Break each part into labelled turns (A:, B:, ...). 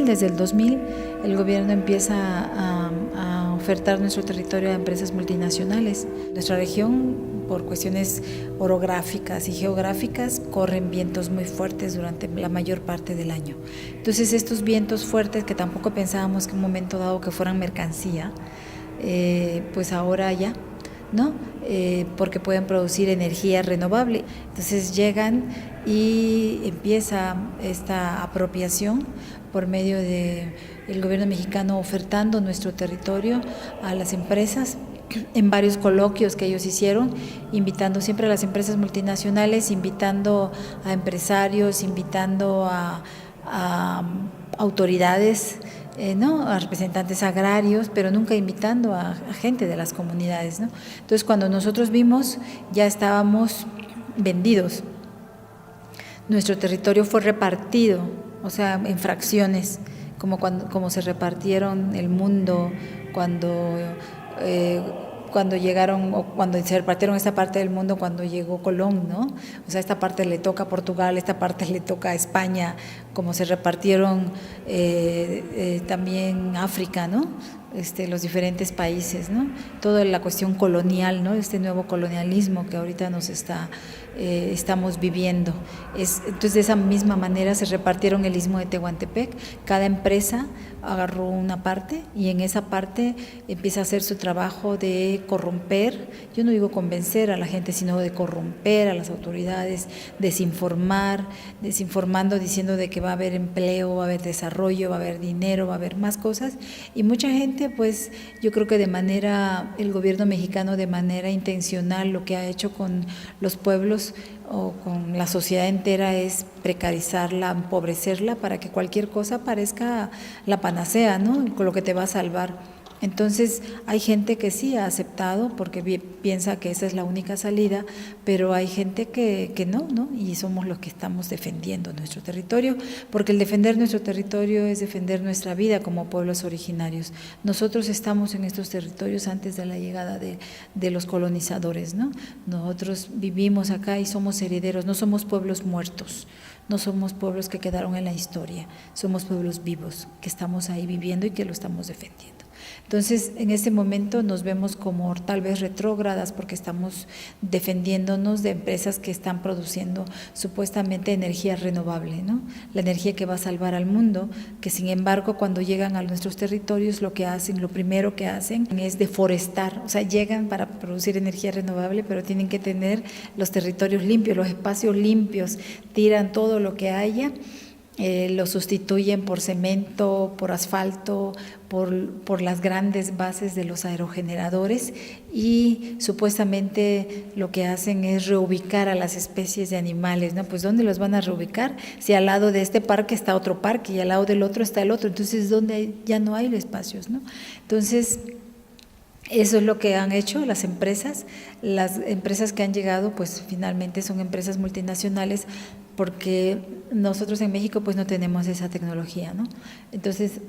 A: desde el 2000, el gobierno empieza a ofertar nuestro territorio a empresas multinacionales. Nuestra región, por cuestiones orográficas y geográficas, corren vientos muy fuertes durante la mayor parte del año. Entonces estos vientos fuertes, que tampoco pensábamos que en un momento dado que fueran mercancía, pues ahora ya, ¿no? Porque pueden producir energía renovable. Entonces llegan y empieza esta apropiación por medio del gobierno mexicano ofertando nuestro territorio a las empresas en varios coloquios que ellos hicieron, invitando siempre a las empresas multinacionales, invitando a empresarios, invitando a autoridades, ¿no? A representantes agrarios, pero nunca invitando a gente de las comunidades, ¿no? Entonces, cuando nosotros vimos, ya estábamos vendidos. Nuestro territorio fue repartido, o sea, en fracciones, como se repartieron el mundo cuando llegaron, o cuando se repartieron esta parte del mundo cuando llegó Colón, ¿no? O sea, esta parte le toca a Portugal, esta parte le toca a España, como se repartieron también África, ¿no? Los diferentes países, ¿no? Toda la cuestión colonial, ¿no? Este nuevo colonialismo que ahorita estamos viviendo. Entonces, de esa misma manera se repartieron el istmo de Tehuantepec. Cada empresa agarró una parte y en esa parte empieza a hacer su trabajo de corromper, yo no digo convencer a la gente, sino de corromper a las autoridades, desinformando, diciendo de que va a haber empleo, va a haber desarrollo, va a haber dinero, va a haber más cosas, y mucha gente, pues yo creo que el gobierno mexicano de manera intencional lo que ha hecho con los pueblos o con la sociedad entera es precarizarla, empobrecerla para que cualquier cosa parezca la panacea, ¿no? Con lo que te va a salvar. Entonces hay gente que sí ha aceptado porque piensa que esa es la única salida, pero hay gente que no, y somos los que estamos defendiendo nuestro territorio, porque el defender nuestro territorio es defender nuestra vida como pueblos originarios. Nosotros estamos en estos territorios antes de la llegada de los colonizadores, ¿no? Nosotros vivimos acá y somos herederos, no somos pueblos muertos, no somos pueblos que quedaron en la historia, somos pueblos vivos que estamos ahí viviendo y que lo estamos defendiendo. Entonces, en este momento nos vemos como tal vez retrógradas porque estamos defendiéndonos de empresas que están produciendo supuestamente energía renovable, ¿no? La energía que va a salvar al mundo, que sin embargo cuando llegan a nuestros territorios lo primero que hacen es deforestar, o sea, llegan para producir energía renovable, pero tienen que tener los territorios limpios, los espacios limpios, tiran todo lo que haya. Lo sustituyen por cemento, por asfalto, por las grandes bases de los aerogeneradores y supuestamente lo que hacen es reubicar a las especies de animales, ¿no? Pues ¿dónde los van a reubicar? Si al lado de este parque está otro parque y al lado del otro está el otro, entonces ¿dónde ya no hay espacios, ¿no? Entonces, eso es lo que han hecho las empresas que han llegado, pues finalmente son empresas multinacionales, porque nosotros en México pues no tenemos esa tecnología, ¿no? Entonces,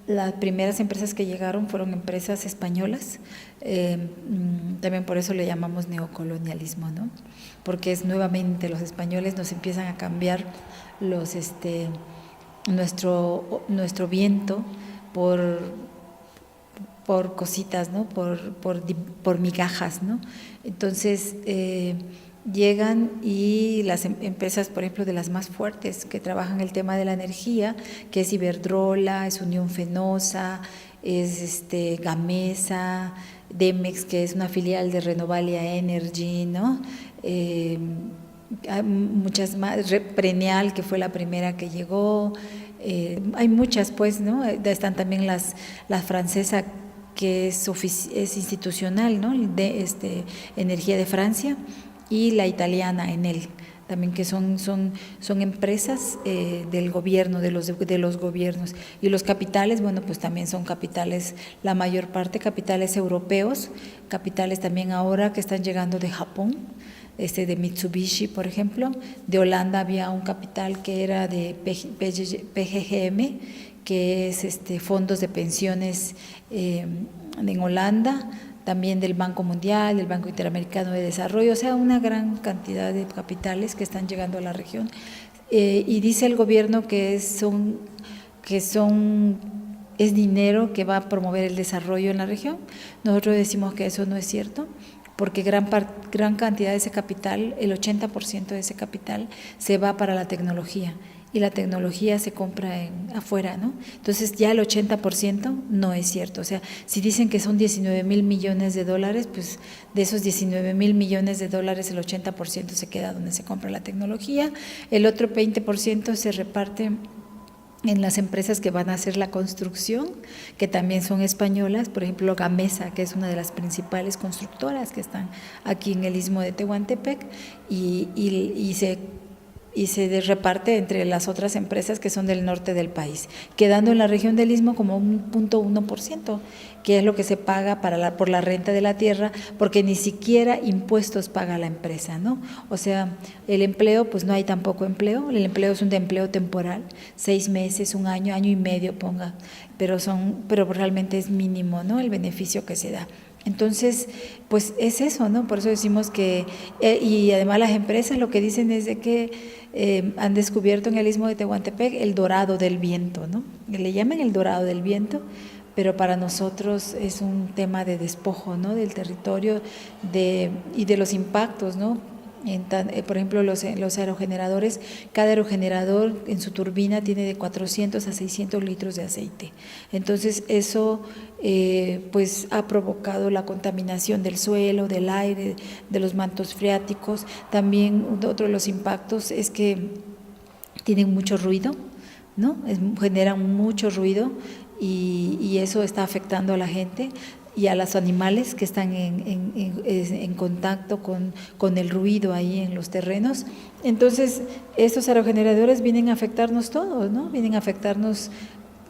A: las primeras empresas que llegaron fueron empresas españolas, también por eso le llamamos neocolonialismo, ¿no? Porque es nuevamente los españoles nos empiezan a cambiar nuestro viento por cositas, ¿no? Por migajas, ¿no? Entonces, llegan y las empresas, por ejemplo, de las más fuertes que trabajan el tema de la energía, que es Iberdrola, es Unión Fenosa, es Gamesa, Demex, que es una filial de Renovalia Energy, ¿no? Hay muchas más, Prenial, que fue la primera que llegó, hay muchas, pues, ¿no? Están también las francesa, que es institucional, ¿no? Energía de Francia, y la italiana Enel, también, que son empresas del gobierno, de los gobiernos. Y los capitales, bueno, pues también son capitales, la mayor parte capitales europeos, capitales también ahora que están llegando de Japón, de Mitsubishi, por ejemplo. De Holanda había un capital que era de PGGM, que es fondos de pensiones en Holanda, también del Banco Mundial, del Banco Interamericano de Desarrollo, o sea, una gran cantidad de capitales que están llegando a la región. y dice el gobierno que es dinero que va a promover el desarrollo en la región. Nosotros decimos que eso no es cierto, porque gran cantidad de ese capital, el 80% de ese capital, se va para la tecnología, y la tecnología se compra afuera, ¿no? Entonces ya el 80% no es cierto. O sea, si dicen que son 19,000 millones de dólares, pues de esos 19,000 millones de dólares el 80% se queda donde se compra la tecnología, el otro 20% se reparte en las empresas que van a hacer la construcción, que también son españolas, por ejemplo Gamesa, que es una de las principales constructoras que están aquí en el Istmo de Tehuantepec, y se reparte entre las otras empresas que son del norte del país, quedando en la región del Istmo como un 0,1%, que es lo que se paga por la renta de la tierra, porque ni siquiera impuestos paga la empresa, ¿no? O sea, el empleo, pues no hay tampoco empleo, el empleo es un empleo temporal, 6 meses, 1 año, año y medio ponga, pero realmente es mínimo, ¿no?, el beneficio que se da. Entonces, pues es eso, ¿no? Por eso decimos que, y además las empresas lo que dicen es de que han descubierto en el Istmo de Tehuantepec el dorado del viento, ¿no? Le llaman el dorado del viento, pero para nosotros es un tema de despojo, ¿no?, del territorio y de los impactos, ¿no? Por ejemplo, los aerogeneradores, cada aerogenerador en su turbina tiene de 400 a 600 litros de aceite. Entonces eso pues ha provocado la contaminación del suelo, del aire, de los mantos freáticos. También otro de los impactos es que tienen mucho ruido, ¿no? Generan mucho ruido, y eso está afectando a la gente y a los animales que están en contacto con el ruido ahí en los terrenos. Entonces, estos aerogeneradores vienen a afectarnos todos, ¿no? Vienen a afectarnos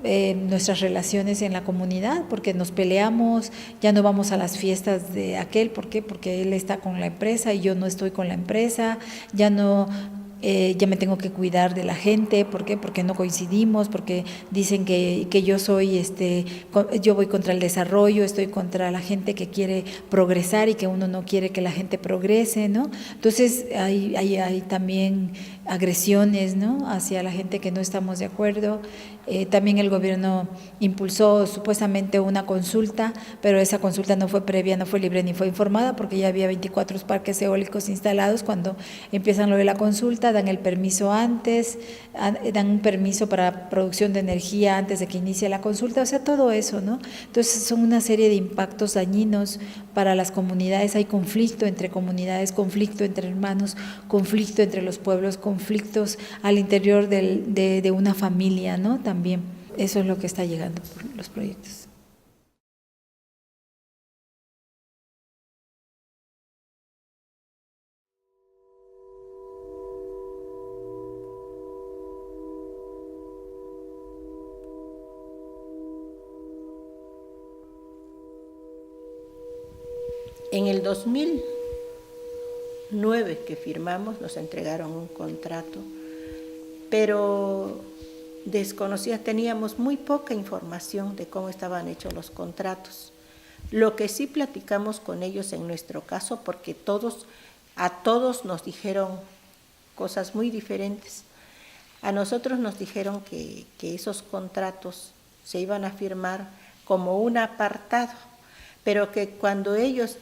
A: nuestras relaciones en la comunidad, porque nos peleamos, ya no vamos a las fiestas de aquel. ¿Por qué? Porque él está con la empresa y yo no estoy con la empresa, ya me tengo que cuidar de la gente. ¿Por qué? Porque no coincidimos, porque dicen que yo yo voy contra el desarrollo, estoy contra la gente que quiere progresar y que uno no quiere que la gente progrese, ¿no? Entonces hay también agresiones, ¿no?, hacia la gente que no estamos de acuerdo. También el gobierno impulsó supuestamente una consulta, pero esa consulta no fue previa, no fue libre ni fue informada, porque ya había 24 parques eólicos instalados. Cuando empiezan lo de la consulta, dan el permiso antes, dan un permiso para producción de energía antes de que inicie la consulta, o sea, todo eso, ¿no? Entonces son una serie de impactos dañinos para las comunidades. Hay conflicto entre comunidades, conflicto entre hermanos, conflicto entre los pueblos, conflictos al interior de una familia, ¿no? También eso es lo que está llegando por los proyectos.
B: En el 2009 que firmamos, nos entregaron un contrato, pero teníamos muy poca información de cómo estaban hechos los contratos. Lo que sí platicamos con ellos en nuestro caso, porque a todos nos dijeron cosas muy diferentes. A nosotros nos dijeron que esos contratos se iban a firmar como un apartado, pero que cuando ellos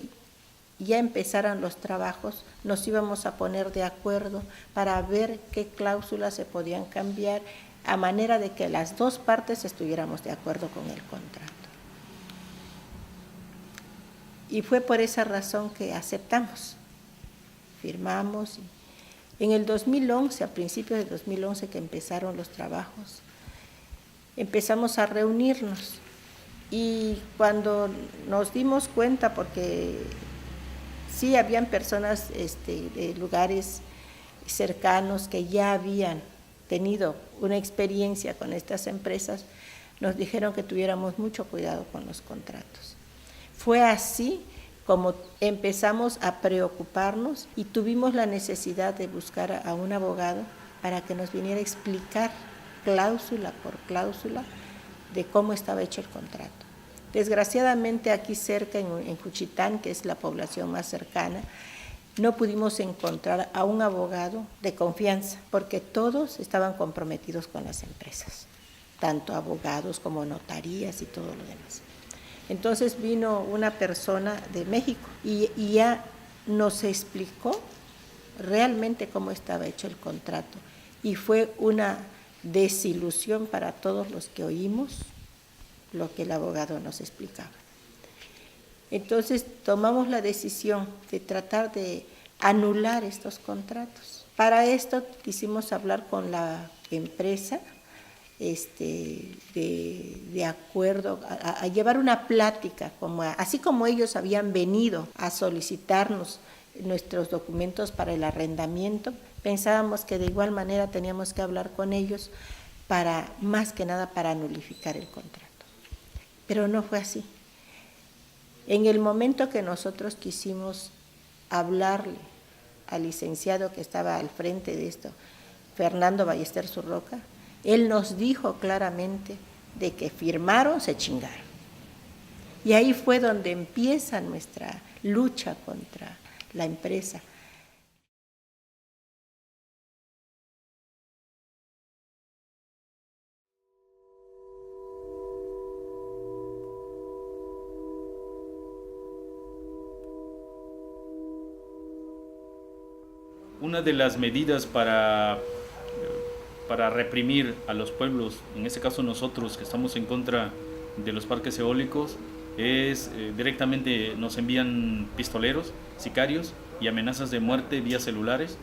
B: ya empezaran los trabajos, nos íbamos a poner de acuerdo para ver qué cláusulas se podían cambiar, a manera de que las dos partes estuviéramos de acuerdo con el contrato. Y fue por esa razón que aceptamos, firmamos. En el 2011, a principios de 2011 que empezaron los trabajos, empezamos a reunirnos, y cuando nos dimos cuenta, porque sí habían personas de lugares cercanos que ya habían tenido una experiencia con estas empresas, nos dijeron que tuviéramos mucho cuidado con los contratos. Fue así como empezamos a preocuparnos y tuvimos la necesidad de buscar a un abogado para que nos viniera a explicar cláusula por cláusula de cómo estaba hecho el contrato. Desgraciadamente aquí cerca, en Juchitán, que es la población más cercana, no pudimos encontrar a un abogado de confianza, porque todos estaban comprometidos con las empresas, tanto abogados como notarías y todo lo demás. Entonces vino una persona de México y ya nos explicó realmente cómo estaba hecho el contrato, y fue una desilusión para todos los que oímos lo que el abogado nos explicaba. Entonces tomamos la decisión de tratar de anular estos contratos. Para esto quisimos hablar con la empresa, de acuerdo a llevar una plática, así como ellos habían venido a solicitarnos nuestros documentos para el arrendamiento, pensábamos que de igual manera teníamos que hablar con ellos más que nada para nulificar el contrato. Pero no fue así. En el momento que nosotros quisimos hablarle al licenciado que estaba al frente de esto, Fernando Ballester Zurroca, él nos dijo claramente de que firmaron, se chingaron. Y ahí fue donde empieza nuestra lucha contra la empresa.
C: Una de las medidas para reprimir a los pueblos, en este caso nosotros que estamos en contra de los parques eólicos, es directamente nos envían pistoleros, sicarios y amenazas de muerte vía celulares.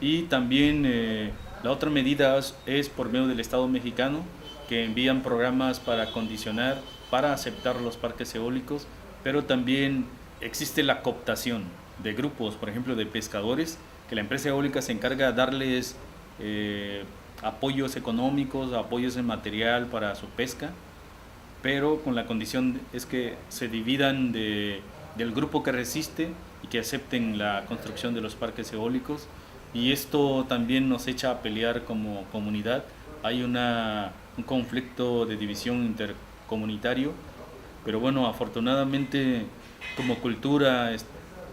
C: Y también la otra medida es por medio del Estado mexicano, que envían programas para condicionar, para aceptar los parques eólicos, pero también existe la cooptación de grupos, por ejemplo de pescadores, que la empresa eólica se encarga de darles apoyos económicos, apoyos en material para su pesca, pero con la condición es que se dividan del grupo que resiste y que acepten la construcción de los parques eólicos. Y esto también nos echa a pelear como comunidad. Hay un conflicto de división intercomunitario, pero bueno, afortunadamente como cultura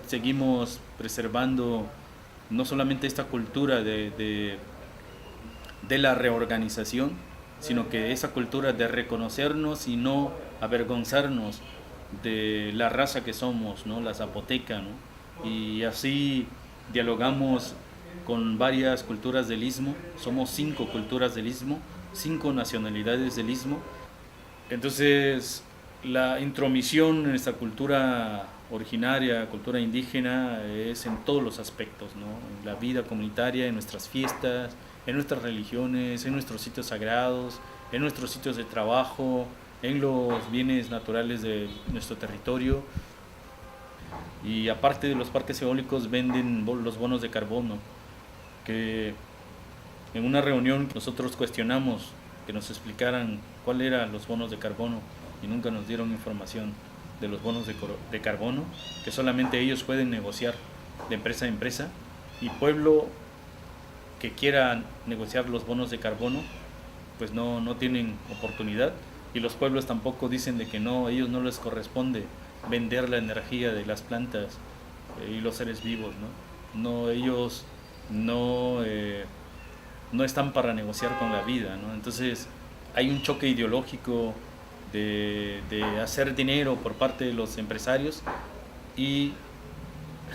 C: seguimos preservando no solamente esta cultura de la reorganización, sino que esa cultura de reconocernos y no avergonzarnos de la raza que somos, ¿no? La zapoteca, ¿no? Y así dialogamos con varias culturas del Istmo. Somos 5 culturas del Istmo, 5 nacionalidades del Istmo. Entonces, la intromisión en nuestra cultura originaria, cultura indígena, es en todos los aspectos, ¿no? En la vida comunitaria, en nuestras fiestas, en nuestras religiones, en nuestros sitios sagrados, en nuestros sitios de trabajo, en los bienes naturales de nuestro territorio. Y aparte de los parques eólicos, venden los bonos de carbono, que en una reunión nosotros cuestionamos que nos explicaran cuáles eran los bonos de carbono y nunca nos dieron información de los bonos de carbono, que solamente ellos pueden negociar de empresa a empresa, y pueblo que quiera negociar los bonos de carbono pues no tienen oportunidad, y los pueblos tampoco dicen de que no, a ellos no les corresponde vender la energía de las plantas y los seres vivos, ¿no? Ellos no están para negociar con la vida, ¿no? Entonces hay un choque ideológico de hacer dinero por parte de los empresarios y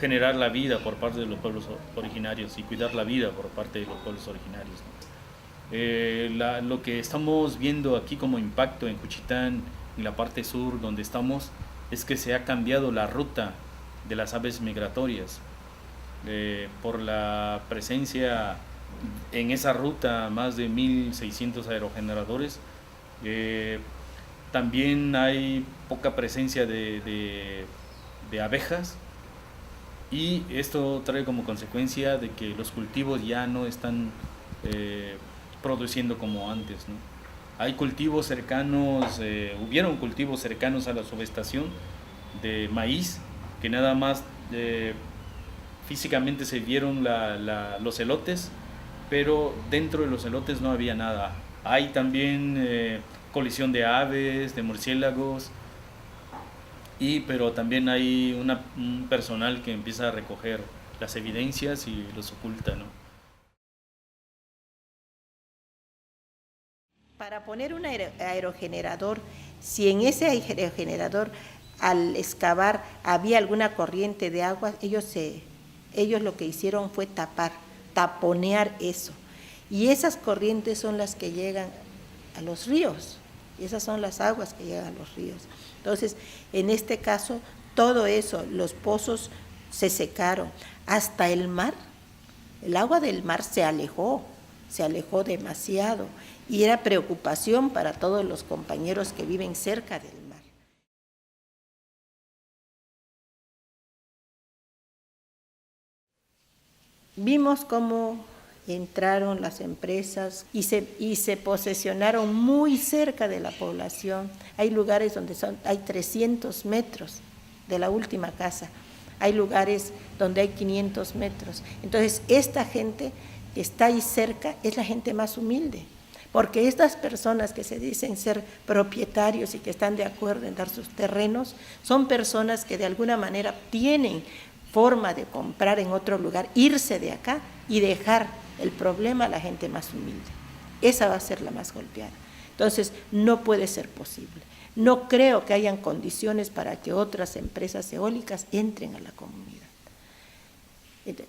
C: generar la vida por parte de los pueblos originarios y cuidar la vida por parte de los pueblos originarios, ¿no? Lo que estamos viendo aquí como impacto en Juchitán, en la parte sur donde estamos, es que se ha cambiado la ruta de las aves migratorias. Por la presencia en esa ruta más de 1.600 aerogeneradores, también hay poca presencia de abejas, y esto trae como consecuencia de que los cultivos ya no están produciendo como antes, ¿no? Hay cultivos cercanos, hubieron cultivos cercanos a la subestación de maíz, que nada más físicamente se vieron los elotes, pero dentro de los elotes no había nada. Hay también colisión de aves, de murciélagos, pero también hay un personal que empieza a recoger las evidencias y los oculta, ¿no?
B: Para poner un aerogenerador, si en ese aerogenerador al excavar había alguna corriente de agua, ellos lo que hicieron fue taponear eso. Y esas corrientes son las que llegan a los ríos, y esas son las aguas que llegan a los ríos. Entonces, en este caso, todo eso, los pozos se secaron, hasta el mar, el agua del mar se alejó demasiado, y era preocupación para todos los compañeros que viven cerca del mar. Vimos cómo entraron las empresas y se posesionaron muy cerca de la población. Hay lugares donde hay 300 metros de la última casa, hay lugares donde hay 500 metros. Entonces, esta gente que está ahí cerca es la gente más humilde, porque estas personas que se dicen ser propietarios y que están de acuerdo en dar sus terrenos, son personas que de alguna manera tienen forma de comprar en otro lugar, irse de acá y dejar el problema a la gente más humilde. Esa va a ser la más golpeada. Entonces, no puede ser posible. No creo que hayan condiciones para que otras empresas eólicas entren a la comunidad.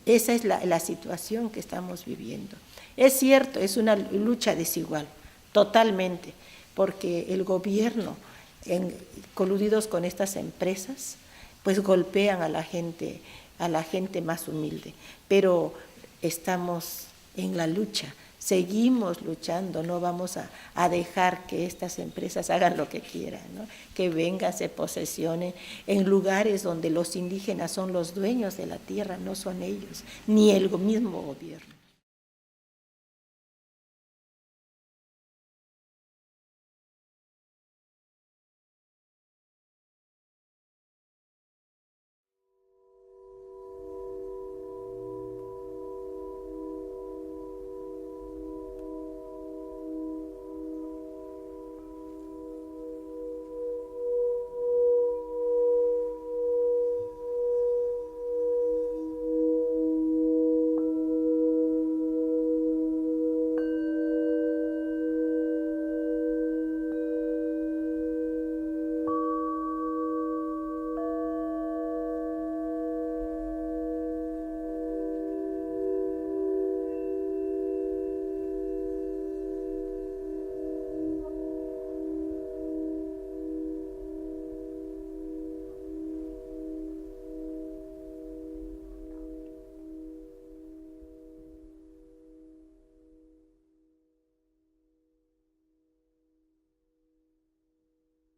B: Esa es la situación que estamos viviendo. Es cierto, es una lucha desigual, totalmente, porque el gobierno, coludidos con estas empresas, pues golpean a la gente más humilde, pero estamos en la lucha, seguimos luchando, no vamos a dejar que estas empresas hagan lo que quieran, ¿no? Que vengan, se posesionen en lugares donde los indígenas son los dueños de la tierra, no son ellos, ni el mismo gobierno.